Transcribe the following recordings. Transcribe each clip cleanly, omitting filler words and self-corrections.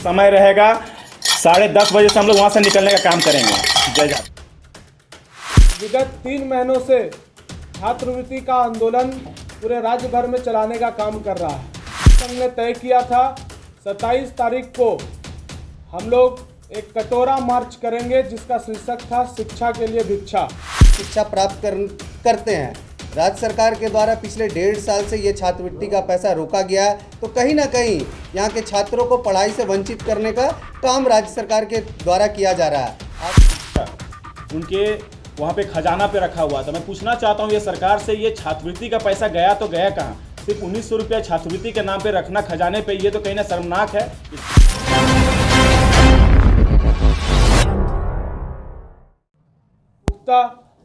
समय रहेगा 10:30 बजे से हम लोग वहाँ से निकलने का काम करेंगे। जय जय। विगत 3 महीनों से छात्रवृत्ति का आंदोलन पूरे राज्य भर में चलाने का काम कर रहा है। संघ ने तय किया था 27 तारीख को हम लोग एक कटोरा मार्च करेंगे, जिसका शीर्षक था शिक्षा के लिए भिक्षा। शिक्षा प्राप्त करते हैं। राज्य सरकार के द्वारा पिछले 1.5 साल से ये छात्रवृत्ति का पैसा रोका गया है, तो कहीं ना कहीं यहाँ के छात्रों को पढ़ाई से वंचित करने का काम राज्य सरकार के द्वारा किया जा रहा है। उनके वहाँ पे खजाना पे रखा हुआ था। मैं पूछना चाहता हूँ ये सरकार से, ये छात्रवृत्ति का पैसा गया तो गया कहाँ? सिर्फ 1900 रुपया छात्रवृत्ति के नाम पे रखना खजाने पे, ये तो कहीं ना शर्मनाक है।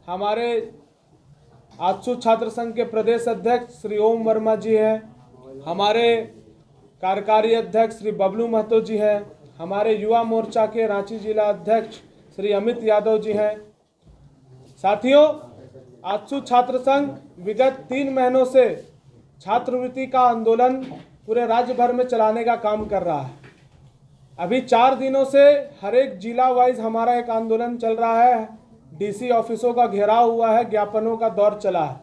हमारे आजसू छात्र संघ के प्रदेश अध्यक्ष श्री ओम वर्मा जी हैं, हमारे कार्यकारी अध्यक्ष श्री बबलू महतो जी हैं, हमारे युवा मोर्चा के रांची जिला अध्यक्ष श्री अमित यादव जी हैं। साथियों, आजसू छात्र संघ विगत 3 महीनों से छात्रवृत्ति का आंदोलन पूरे राज्य भर में चलाने का काम कर रहा है। अभी 4 दिनों से हर एक जिला वाइज हमारा एक आंदोलन चल रहा है। डीसी ऑफिसों का घेराव हुआ है, ज्ञापनों का दौर चला है।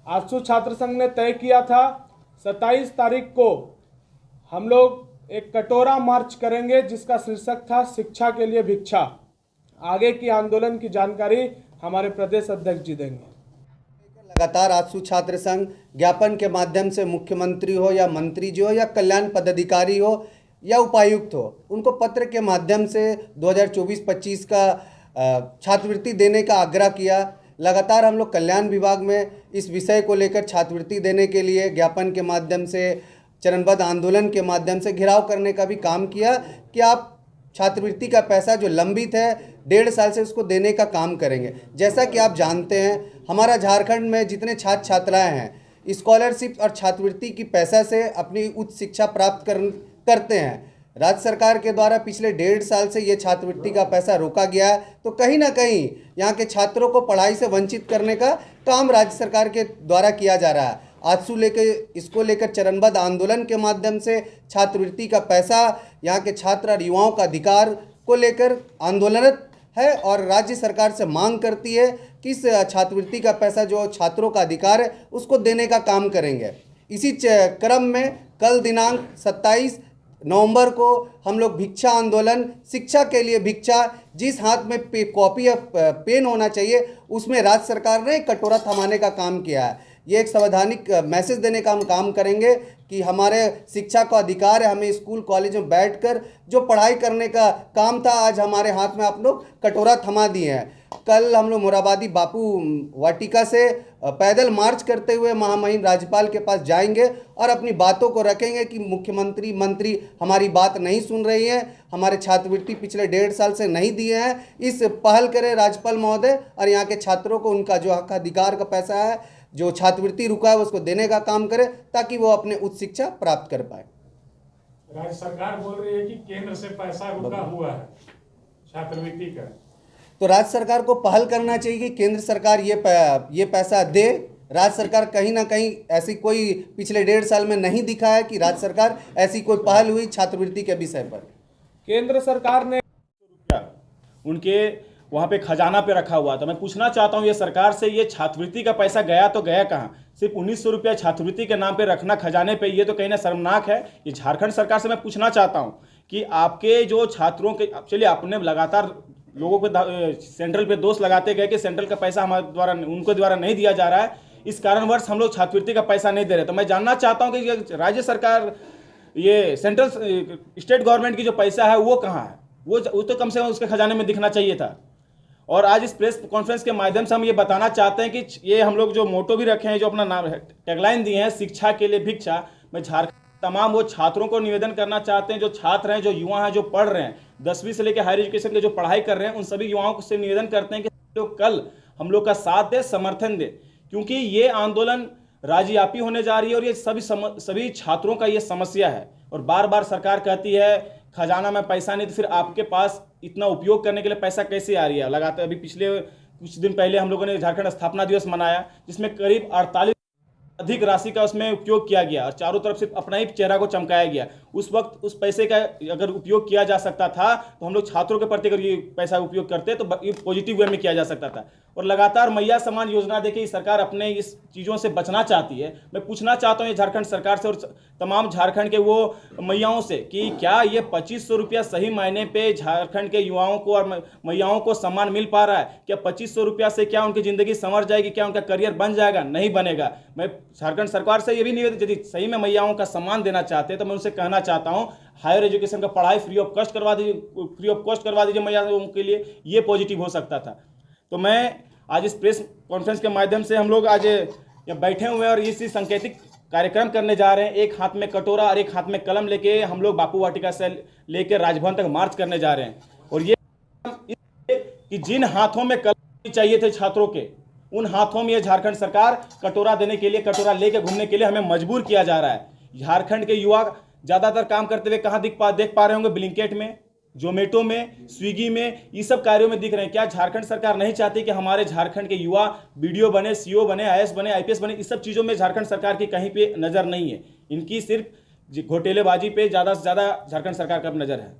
आजसू छात्र संघ ने तय किया था 27 तारीख को हम लोग एक कटोरा मार्च करेंगे, जिसका शीर्षक था शिक्षा के लिए भिक्षा। आगे की आंदोलन की जानकारी हमारे प्रदेश अध्यक्ष जी देंगे। लगातार आजसू छात्र संघ ज्ञापन के माध्यम से मुख्यमंत्री हो या मंत्री जी हो या कल्याण पदाधिकारी हो या उपायुक्त हो, उनको पत्र के माध्यम से 2024-25 का छात्रवृत्ति देने का आग्रह किया। लगातार हम लोग कल्याण विभाग में इस विषय को लेकर छात्रवृत्ति देने के लिए ज्ञापन के माध्यम से, चरणबद्ध आंदोलन के माध्यम से घेराव करने का भी काम किया कि आप छात्रवृत्ति का पैसा जो लंबित है 1.5 साल से, उसको देने का काम करेंगे। जैसा कि आप जानते हैं, हमारा झारखंड में जितने छात्र छात्राएँ हैं स्कॉलरशिप और छात्रवृत्ति की पैसा से अपनी उच्च शिक्षा प्राप्त करते हैं। राज्य सरकार के द्वारा पिछले 1.5 साल से ये छात्रवृत्ति का पैसा रोका गया है, तो कहीं ना कहीं यहाँ के छात्रों को पढ़ाई से वंचित करने का काम राज्य सरकार के द्वारा किया जा रहा है। आजसू इसको लेकर चरणबद्ध आंदोलन के माध्यम से छात्रवृत्ति का पैसा यहाँ के छात्र और युवाओं का अधिकार को लेकर आंदोलनरत है और राज्य सरकार से मांग करती है कि इस छात्रवृत्ति का पैसा जो छात्रों का अधिकार है उसको देने का काम करेंगे। इसी क्रम में कल दिनांक 27 नवंबर को हम लोग भिक्षा आंदोलन, शिक्षा के लिए भिक्षा, जिस हाथ में कॉपी या पेन होना चाहिए उसमें राज्य सरकार ने कटोरा थमाने का काम किया है। ये एक संवैधानिक मैसेज देने का हम काम करेंगे कि हमारे शिक्षा का अधिकार है, हमें स्कूल कॉलेज में बैठकर जो पढ़ाई करने का काम था, आज हमारे हाथ में आप लोग कटोरा थमा दिए हैं। कल हम लोग मोराबादी बापू वाटिका से पैदल मार्च करते हुए महामहिम राज्यपाल के पास जाएंगे और अपनी बातों को रखेंगे कि मुख्यमंत्री मंत्री हमारी बात नहीं सुन रही हैं, हमारे छात्रवृत्ति पिछले 1.5 साल से नहीं दिए हैं। इस पहल करें राज्यपाल महोदय और यहाँ के छात्रों को उनका जो हक अधिकार का पैसा है, जो छात्रवृत्ति रुका है, उसको देने का काम करें ताकि वो अपने उच्च शिक्षा प्राप्त कर पाए। राज्य सरकार बोल रही है कि केंद्र से पैसा रुका हुआ है छात्रवृत्ति का, तो राज्य सरकार को पहल करना चाहिए कि केंद्र सरकार ये पैसा दे। राज्य सरकार कहीं ना कहीं ऐसी कोई पिछले 1.5 साल में नहीं दिखा है कि राज्य सरकार ऐसी कोई पहल हुई छात्रवृत्ति के विषय पर। केंद्र सरकार ने उनके वहाँ पे खजाना पे रखा हुआ था। मैं पूछना चाहता हूँ ये सरकार से, ये छात्रवृत्ति का पैसा गया तो गया कहाँ? सिर्फ 1900 रुपया छात्रवृत्ति के नाम पे रखना खजाने पे, ये तो कहीं ना शर्मनाक है। ये झारखंड सरकार से मैं पूछना चाहता हूँ कि आपके जो छात्रों के, चलिए आपने लगातार लोगों पे सेंट्रल पे दोष लगाते गए कि सेंट्रल का पैसा हमारे द्वारा, उनके द्वारा नहीं दिया जा रहा है, इस कारणवश हम लोग छात्रवृत्ति का पैसा नहीं दे रहे। तो मैं जानना चाहता हूँ कि राज्य सरकार, ये सेंट्रल स्टेट गवर्नमेंट की जो पैसा है वो कहाँ है? वो तो कम से कम उसके खजाने में दिखना चाहिए था। और आज इस प्रेस कॉन्फ्रेंस के माध्यम से हम ये बताना चाहते हैं कि ये हम लोग जो मोटो भी रखे हैं, जो अपना नाम टैगलाइन दिए हैं, शिक्षा के लिए भिक्षा। मैं झारखंड तमाम वो छात्रों को निवेदन करना चाहते हैं, जो छात्र हैं, जो युवा हैं, जो पढ़ रहे हैं, 10वीं से लेकर हायर एजुकेशन के जो पढ़ाई कर रहे हैं, उन सभी युवाओं से निवेदन करते हैं कि जो कल हम लोग का साथ दे, समर्थन दे, क्योंकि ये आंदोलन राज्यव्यापी होने जा रही है और ये सभी छात्रों का ये समस्या है। और बार बार सरकार कहती है खजाना में पैसा नहीं, तो फिर आपके पास इतना उपयोग करने के लिए पैसा कैसे आ रही है? लगातार अभी पिछले कुछ दिन पहले हम लोगों ने झारखंड स्थापना दिवस मनाया, जिसमें करीब 48 अधिक राशि का उसमें उपयोग किया गया और चारों तरफ से अपना ही चेहरा को चमकाया गया। उस वक्त उस पैसे का अगर उपयोग किया जा सकता था तो हम लोग छात्रों के प्रति अगर ये पैसा उपयोग करते तो ये पॉजिटिव वे में किया जा सकता था। और लगातार मैया सम्मान योजना देखिए सरकार अपने इस चीज़ों से बचना चाहती है। मैं पूछना चाहता हूँ ये झारखंड सरकार से और तमाम झारखंड के वो मैयाओं से कि क्या ये 2500 रुपया सही मायने पे झारखंड के युवाओं को और मैयाओं को सम्मान मिल पा रहा है? क्या 2500 रुपया से क्या उनकी ज़िंदगी संवर जाएगी? क्या उनका करियर बन जाएगा? नहीं बनेगा। मैं झारखंड सरकार से ये भी निवेदन, यदि सही में मैयाओं का सम्मान देना चाहते हैं तो मैं उनसे कहना चाहता हूँ हायर एजुकेशन का पढ़ाई फ्री ऑफ कॉस्ट करवा दीजिए मैयाओं के लिए। ये पॉजिटिव हो सकता था। तो मैं आज इस प्रेस कॉन्फ्रेंस के माध्यम से हम लोग आज यहाँ बैठे हुए हैं और इसी सांकेतिक कार्यक्रम करने जा रहे हैं। एक हाथ में कटोरा और एक हाथ में कलम लेके हम लोग बापू वाटिका से लेकर राजभवन तक मार्च करने जा रहे हैं। और ये कि जिन हाथों में कलम चाहिए थे छात्रों के, उन हाथों में ये झारखंड सरकार कटोरा देने के लिए, कटोरा लेके घूमने के लिए हमें मजबूर किया जा रहा है। झारखंड के युवा ज़्यादातर काम करते हुए कहाँ देख पा रहे होंगे? ब्लिंकेट में, जोमेटो में, स्विगी में, ये सब कार्यों में दिख रहे हैं। क्या झारखंड सरकार नहीं चाहती कि हमारे झारखंड के युवा बीडीओ बने, सीओ बने, आईएएस बने, आईपीएस बने? इस सब चीज़ों में झारखंड सरकार की कहीं पे नज़र नहीं है। इनकी सिर्फ घोटेलेबाजी पे ज़्यादा से ज़्यादा झारखंड सरकार का नज़र है।